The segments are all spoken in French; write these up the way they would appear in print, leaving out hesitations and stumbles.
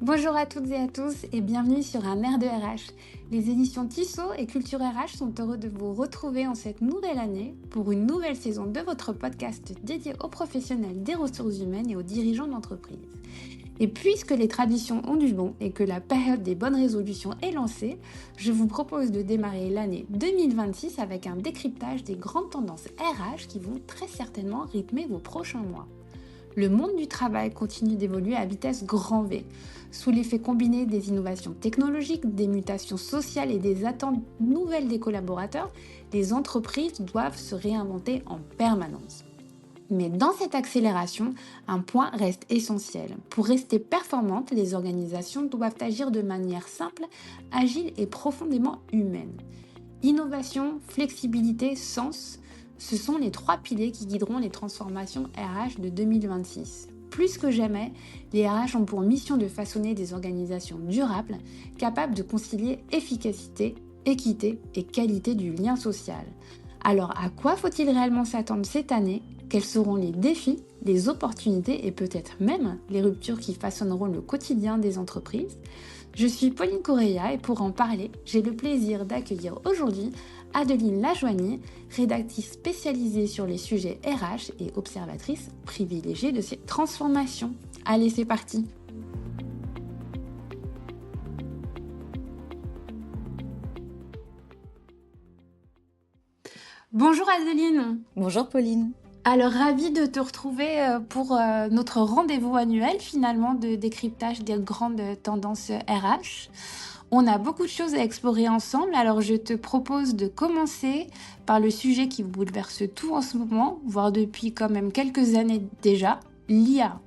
Bonjour à toutes et à tous et bienvenue sur Un air de RH. Les éditions Tissot et Culture RH sont heureux de vous retrouver en cette nouvelle année pour une nouvelle saison de votre podcast dédié aux professionnels des ressources humaines et aux dirigeants d'entreprise. Et puisque les traditions ont du bon et que la période des bonnes résolutions est lancée, je vous propose de démarrer l'année 2026 avec un décryptage des grandes tendances RH qui vont très certainement rythmer vos prochains mois. Le monde du travail continue d'évoluer à vitesse grand V, sous l'effet combiné des innovations technologiques, des mutations sociales et des attentes nouvelles des collaborateurs. Les entreprises doivent se réinventer en permanence. Mais dans cette accélération, un point reste essentiel. Pour rester performantes, les organisations doivent agir de manière simple, agile et profondément humaine. Innovation, flexibilité, sens, ce sont les trois piliers qui guideront les transformations RH de 2026. Plus que jamais, les RH ont pour mission de façonner des organisations durables, capables de concilier efficacité, équité et qualité du lien social. Alors à quoi faut-il réellement s'attendre cette année ? Quels seront les défis, les opportunités et peut-être même les ruptures qui façonneront le quotidien des entreprises ? Je suis Pauline Correia et pour en parler, j'ai le plaisir d'accueillir aujourd'hui Adeline Lajoigny, rédactrice spécialisée sur les sujets RH et observatrice privilégiée de ces transformations. Allez, c'est parti! Bonjour Adeline! Bonjour Pauline. Alors, ravie de te retrouver pour notre rendez-vous annuel finalement de décryptage des grandes tendances RH. On a beaucoup de choses à explorer ensemble, alors je te propose de commencer par le sujet qui bouleverse tout en ce moment, voire depuis quand même quelques années déjà, l'IA.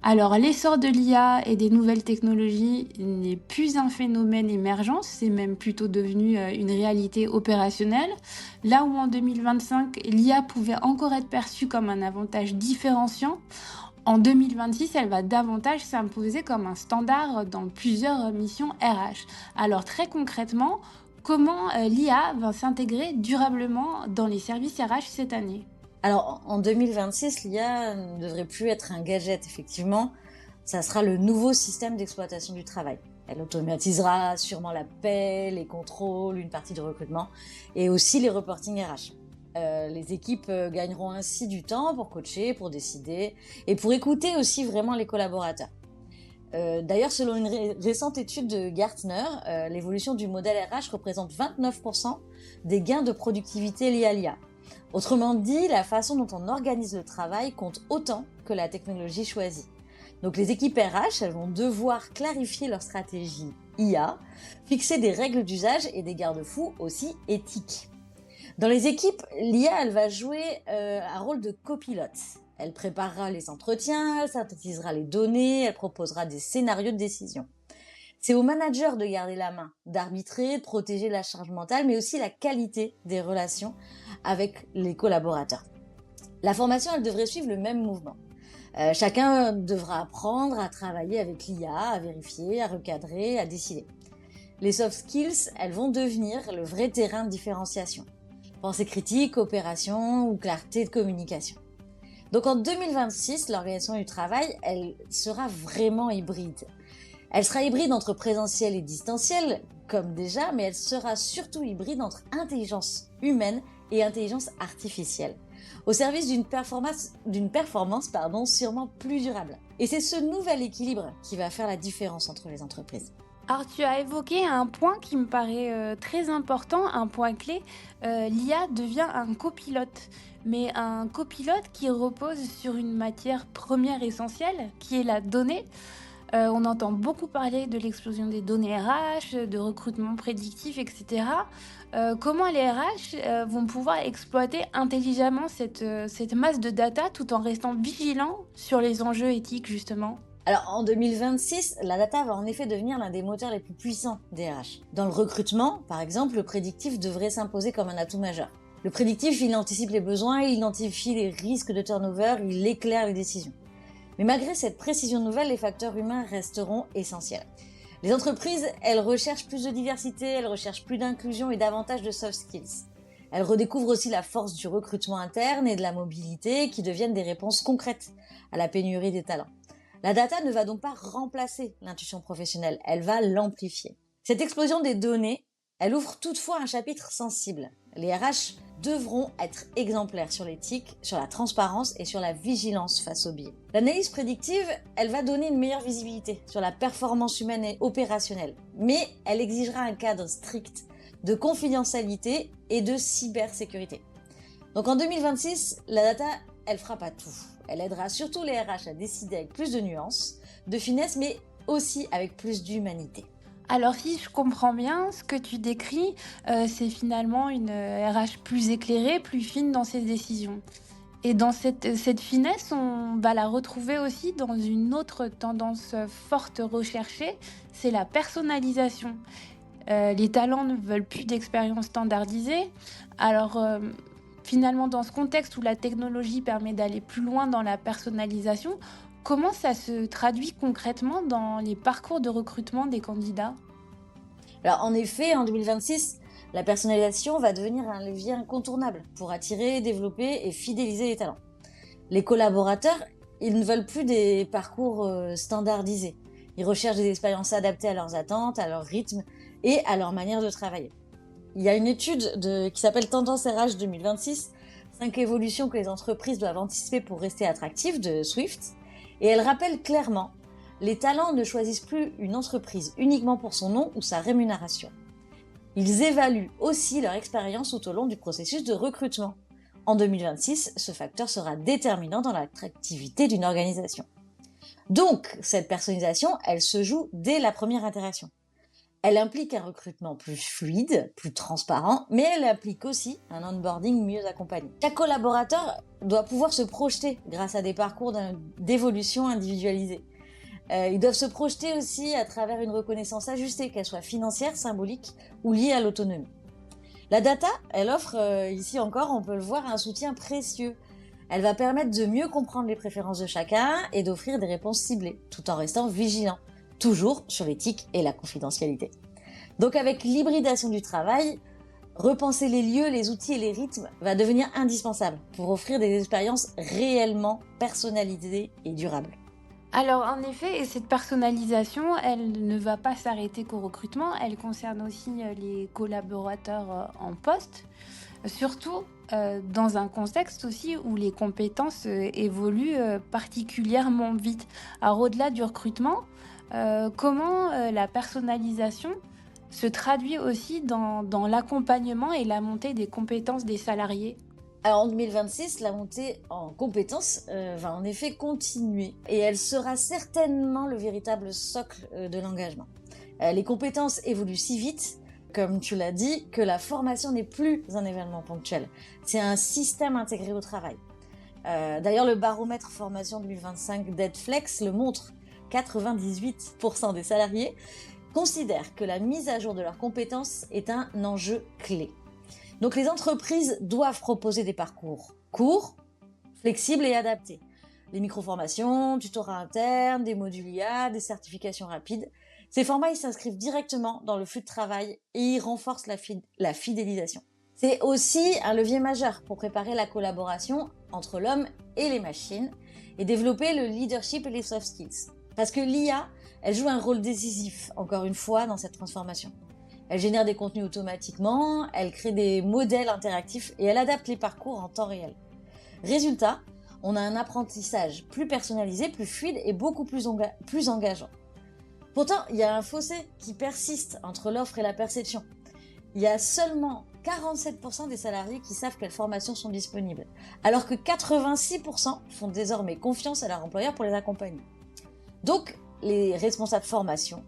Alors, l'essor de l'IA et des nouvelles technologies n'est plus un phénomène émergent, c'est même plutôt devenu une réalité opérationnelle. Là où en 2025, l'IA pouvait encore être perçue comme un avantage différenciant, en 2026, elle va davantage s'imposer comme un standard dans plusieurs missions RH. Alors très concrètement, comment l'IA va s'intégrer durablement dans les services RH cette année ? Alors en 2026, l'IA ne devrait plus être un gadget, effectivement. Ça sera le nouveau système d'exploitation du travail. Elle automatisera sûrement la paie, les contrôles, une partie du recrutement et aussi les reporting RH. Les équipes gagneront ainsi du temps pour coacher, pour décider et pour écouter aussi vraiment les collaborateurs. D'ailleurs, selon une récente étude de Gartner, l'évolution du modèle RH représente 29% des gains de productivité liés à l'IA. Autrement dit, la façon dont on organise le travail compte autant que la technologie choisie. Donc les équipes RH, elles vont devoir clarifier leur stratégie IA, fixer des règles d'usage et des garde-fous aussi éthiques. Dans les équipes, l'IA, elle va jouer un rôle de copilote. Elle préparera les entretiens, elle synthétisera les données, elle proposera des scénarios de décision. C'est aux managers de garder la main, d'arbitrer, de protéger la charge mentale, mais aussi la qualité des relations avec les collaborateurs. La formation, elle devrait suivre le même mouvement. Chacun devra apprendre à travailler avec l'IA, à vérifier, à recadrer, à décider. Les soft skills, elles vont devenir le vrai terrain de différenciation. Pensée critique, coopération ou clarté de communication. Donc en 2026, l'organisation du travail, elle sera vraiment hybride. Elle sera hybride entre présentiel et distanciel, comme déjà, mais elle sera surtout hybride entre intelligence humaine et intelligence artificielle, au service d'une performance sûrement plus durable. Et c'est ce nouvel équilibre qui va faire la différence entre les entreprises. Alors tu as évoqué un point qui me paraît très important, un point clé. L'IA devient un copilote, mais un copilote qui repose sur une matière première essentielle, qui est la donnée. On entend beaucoup parler de l'explosion des données RH, de recrutement prédictif, etc. Comment les RH vont pouvoir exploiter intelligemment cette masse de data tout en restant vigilants sur les enjeux éthiques, justement ? Alors en 2026, la data va en effet devenir l'un des moteurs les plus puissants des RH. Dans le recrutement, par exemple, le prédictif devrait s'imposer comme un atout majeur. Le prédictif, il anticipe les besoins, il identifie les risques de turnover, il éclaire les décisions. Mais malgré cette précision nouvelle, les facteurs humains resteront essentiels. Les entreprises, elles recherchent plus de diversité, elles recherchent plus d'inclusion et davantage de soft skills. Elles redécouvrent aussi la force du recrutement interne et de la mobilité qui deviennent des réponses concrètes à la pénurie des talents. La data ne va donc pas remplacer l'intuition professionnelle, elle va l'amplifier. Cette explosion des données, elle ouvre toutefois un chapitre sensible. Les RH devront être exemplaires sur l'éthique, sur la transparence et sur la vigilance face aux biais. L'analyse prédictive, elle va donner une meilleure visibilité sur la performance humaine et opérationnelle, mais elle exigera un cadre strict de confidentialité et de cybersécurité. Donc en 2026, la data, elle fera pas tout. Elle aidera surtout les RH à décider avec plus de nuances, de finesse, mais aussi avec plus d'humanité. Alors si je comprends bien, ce que tu décris, c'est finalement une RH plus éclairée, plus fine dans ses décisions. Et dans cette finesse, on va la retrouver aussi dans une autre tendance forte recherchée, c'est la personnalisation. Les talents ne veulent plus d'expériences standardisées. Alors finalement, dans ce contexte où la technologie permet d'aller plus loin dans la personnalisation, comment ça se traduit concrètement dans les parcours de recrutement des candidats? Alors en effet, en 2026, la personnalisation va devenir un levier incontournable pour attirer, développer et fidéliser les talents. Les collaborateurs, ils ne veulent plus des parcours standardisés. Ils recherchent des expériences adaptées à leurs attentes, à leur rythme et à leur manière de travailler. Il y a une étude qui s'appelle Tendance RH 2026, 5 évolutions que les entreprises doivent anticiper pour rester attractives de Swift. Et elle rappelle clairement, les talents ne choisissent plus une entreprise uniquement pour son nom ou sa rémunération. Ils évaluent aussi leur expérience tout au long du processus de recrutement. En 2026, ce facteur sera déterminant dans l'attractivité d'une organisation. Donc, cette personnalisation, elle se joue dès la première interaction. Elle implique un recrutement plus fluide, plus transparent, mais elle implique aussi un onboarding mieux accompagné. Chaque collaborateur doit pouvoir se projeter grâce à des parcours d'évolution individualisés. Ils doivent se projeter aussi à travers une reconnaissance ajustée, qu'elle soit financière, symbolique ou liée à l'autonomie. La data, elle offre, ici encore, on peut le voir, un soutien précieux. Elle va permettre de mieux comprendre les préférences de chacun et d'offrir des réponses ciblées, tout en restant vigilant, toujours sur l'éthique et la confidentialité. Donc avec l'hybridation du travail, repenser les lieux, les outils et les rythmes va devenir indispensable pour offrir des expériences réellement personnalisées et durables. Alors en effet, et cette personnalisation, elle ne va pas s'arrêter qu'au recrutement, elle concerne aussi les collaborateurs en poste, surtout dans un contexte aussi où les compétences évoluent particulièrement vite. Alors au-delà du recrutement, comment la personnalisation se traduit aussi dans l'accompagnement et la montée des compétences des salariés? Alors en 2026, la montée en compétences va en effet continuer et elle sera certainement le véritable socle de l'engagement. Les compétences évoluent si vite, comme tu l'as dit, que la formation n'est plus un événement ponctuel. C'est un système intégré au travail. D'ailleurs, le baromètre formation 2025 d'Edflex le montre. 98% des salariés considèrent que la mise à jour de leurs compétences est un enjeu clé. Donc les entreprises doivent proposer des parcours courts, flexibles et adaptés. Des micro-formations, tutorats internes, des modules IA, des certifications rapides. Ces formats, ils s'inscrivent directement dans le flux de travail et ils renforcent la fidélisation. C'est aussi un levier majeur pour préparer la collaboration entre l'homme et les machines et développer le leadership et les soft skills. Parce que l'IA, elle joue un rôle décisif, encore une fois, dans cette transformation. Elle génère des contenus automatiquement, elle crée des modèles interactifs et elle adapte les parcours en temps réel. Résultat, on a un apprentissage plus personnalisé, plus fluide et beaucoup plus engageant. Pourtant, il y a un fossé qui persiste entre l'offre et la perception. Il y a seulement 47% des salariés qui savent quelles formations sont disponibles, alors que 86% font désormais confiance à leur employeur pour les accompagner. Donc, les responsables formation,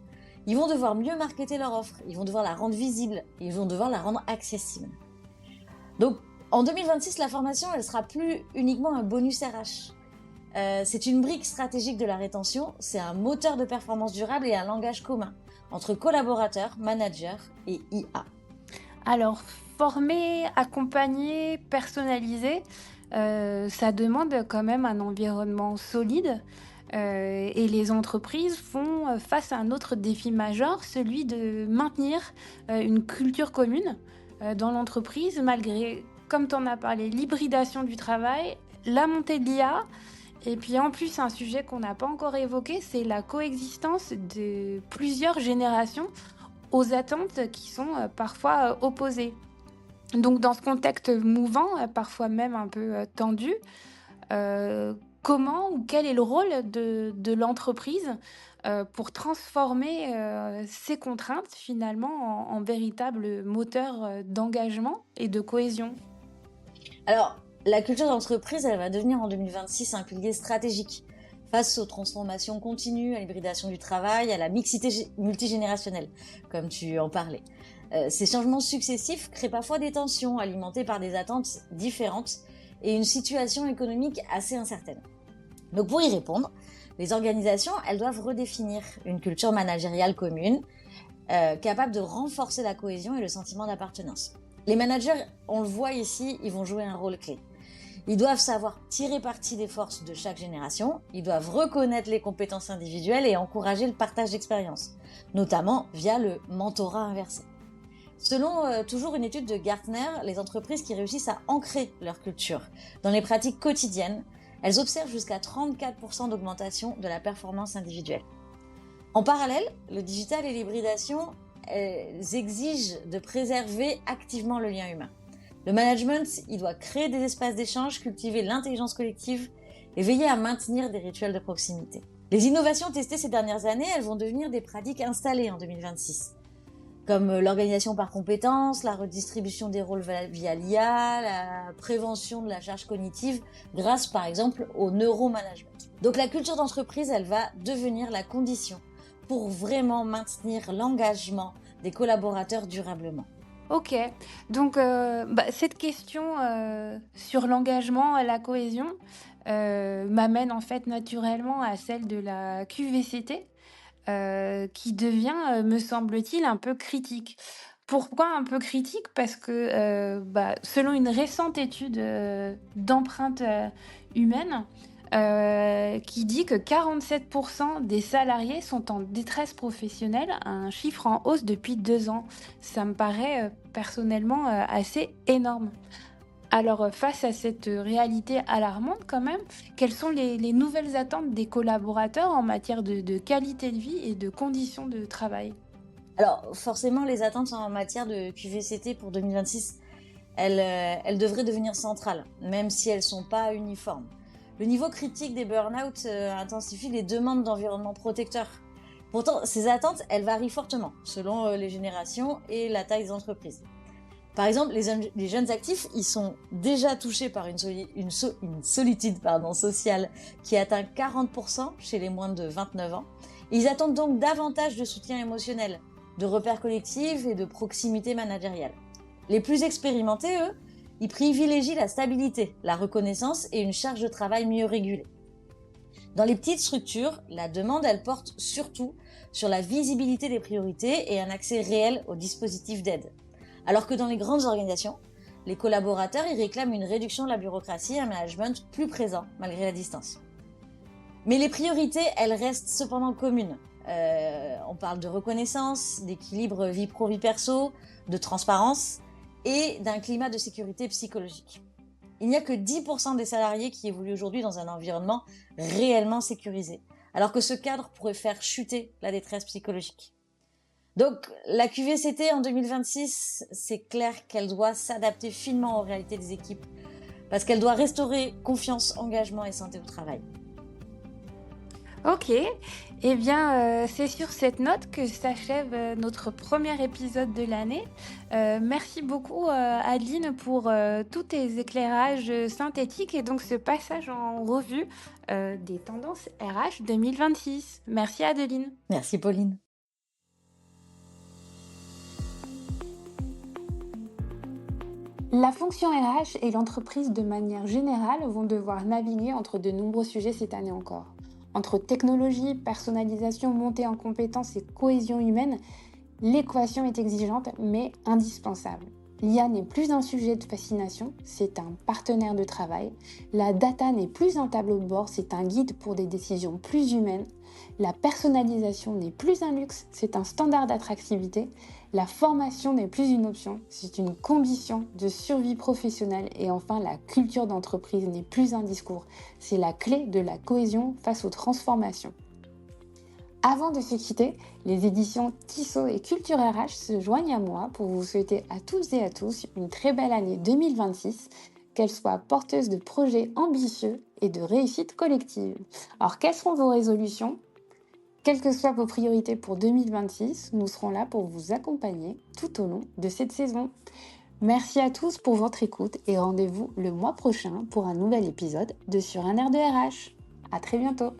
ils vont devoir mieux marketer leur offre, ils vont devoir la rendre visible, ils vont devoir la rendre accessible. Donc, en 2026, la formation, elle sera plus uniquement un bonus RH. C'est une brique stratégique de la rétention, c'est un moteur de performance durable et un langage commun entre collaborateurs, managers et IA. Alors, former, accompagner, personnaliser, ça demande quand même un environnement solide. Et les entreprises font face à un autre défi majeur, celui de maintenir une culture commune dans l'entreprise, malgré, comme tu en as parlé, l'hybridation du travail, la montée de l'IA Et puis en plus, un sujet qu'on n'a pas encore évoqué, c'est la coexistence de plusieurs générations aux attentes qui sont parfois opposées. Donc dans ce contexte mouvant, parfois même un peu tendu, comment ou quel est le rôle de l'entreprise pour transformer ces contraintes finalement en véritable moteur d'engagement et de cohésion? Alors, la culture d'entreprise, elle va devenir en 2026 un pilier stratégique face aux transformations continues, à l'hybridation du travail, à la mixité multigénérationnelle, comme tu en parlais. Ces changements successifs créent parfois des tensions alimentées par des attentes différentes et une situation économique assez incertaine. Donc pour y répondre, les organisations, elles doivent redéfinir une culture managériale commune, capable de renforcer la cohésion et le sentiment d'appartenance. Les managers, on le voit ici, ils vont jouer un rôle clé. Ils doivent savoir tirer parti des forces de chaque génération, ils doivent reconnaître les compétences individuelles et encourager le partage d'expériences, notamment via le mentorat inversé. Selon toujours une étude de Gartner, les entreprises qui réussissent à ancrer leur culture dans les pratiques quotidiennes, elles observent jusqu'à 34% d'augmentation de la performance individuelle. En parallèle, le digital et l'hybridation exigent de préserver activement le lien humain. Le management, il doit créer des espaces d'échange, cultiver l'intelligence collective et veiller à maintenir des rituels de proximité. Les innovations testées ces dernières années, elles vont devenir des pratiques installées en 2026, comme l'organisation par compétences, la redistribution des rôles via l'IA, la prévention de la charge cognitive grâce par exemple au neuromanagement. Donc la culture d'entreprise, elle va devenir la condition pour vraiment maintenir l'engagement des collaborateurs durablement. Ok, donc cette question sur l'engagement et la cohésion m'amène en fait naturellement à celle de la QVCT, qui devient, me semble-t-il, un peu critique. Pourquoi un peu critique? Parce que selon une récente étude d'empreinte humaine, qui dit que 47% des salariés sont en détresse professionnelle, un chiffre en hausse depuis 2 ans. Ça me paraît personnellement assez énorme. Alors, face à cette réalité alarmante quand même, quelles sont les nouvelles attentes des collaborateurs en matière de qualité de vie et de conditions de travail? Alors forcément, les attentes en matière de QVCT pour 2026, elles devraient devenir centrales, même si elles ne sont pas uniformes. Le niveau critique des burn-out intensifie les demandes d'environnement protecteur. Pourtant, ces attentes, elles varient fortement selon les générations et la taille des entreprises. Par exemple, les jeunes actifs, ils sont déjà touchés par une solitude sociale qui atteint 40% chez les moins de 29 ans. Ils attendent donc davantage de soutien émotionnel, de repères collectifs et de proximité managériale. Les plus expérimentés, eux, ils privilégient la stabilité, la reconnaissance et une charge de travail mieux régulée. Dans les petites structures, la demande, elle porte surtout sur la visibilité des priorités et un accès réel aux dispositifs d'aide. Alors que dans les grandes organisations, les collaborateurs, ils réclament une réduction de la bureaucratie et un management plus présent malgré la distance. Mais les priorités, elles restent cependant communes. On parle de reconnaissance, d'équilibre vie pro-vie perso, de transparence et d'un climat de sécurité psychologique. Il n'y a que 10% des salariés qui évoluent aujourd'hui dans un environnement réellement sécurisé, alors que ce cadre pourrait faire chuter la détresse psychologique. Donc la QVCT en 2026, c'est clair qu'elle doit s'adapter finement aux réalités des équipes, parce qu'elle doit restaurer confiance, engagement et santé au travail. Ok, eh bien, c'est sur cette note que s'achève notre premier épisode de l'année. Merci beaucoup, Adeline, pour tous tes éclairages synthétiques et donc ce passage en revue des tendances RH 2026. Merci, Adeline. Merci, Pauline. La fonction RH et l'entreprise de manière générale vont devoir naviguer entre de nombreux sujets cette année encore. Entre technologie, personnalisation, montée en compétences et cohésion humaine, l'équation est exigeante mais indispensable. L'IA n'est plus un sujet de fascination, c'est un partenaire de travail. La data n'est plus un tableau de bord, c'est un guide pour des décisions plus humaines. La personnalisation n'est plus un luxe, c'est un standard d'attractivité. La formation n'est plus une option, c'est une condition de survie professionnelle. Et enfin, la culture d'entreprise n'est plus un discours, c'est la clé de la cohésion face aux transformations. Avant de se quitter, les éditions Tissot et Culture RH se joignent à moi pour vous souhaiter à toutes et à tous une très belle année 2026, qu'elle soit porteuse de projets ambitieux et de réussite collective. Alors, quelles seront vos résolutions ? Quelles que soient vos priorités pour 2026, nous serons là pour vous accompagner tout au long de cette saison. Merci à tous pour votre écoute et rendez-vous le mois prochain pour un nouvel épisode de Sur un air de RH. À très bientôt.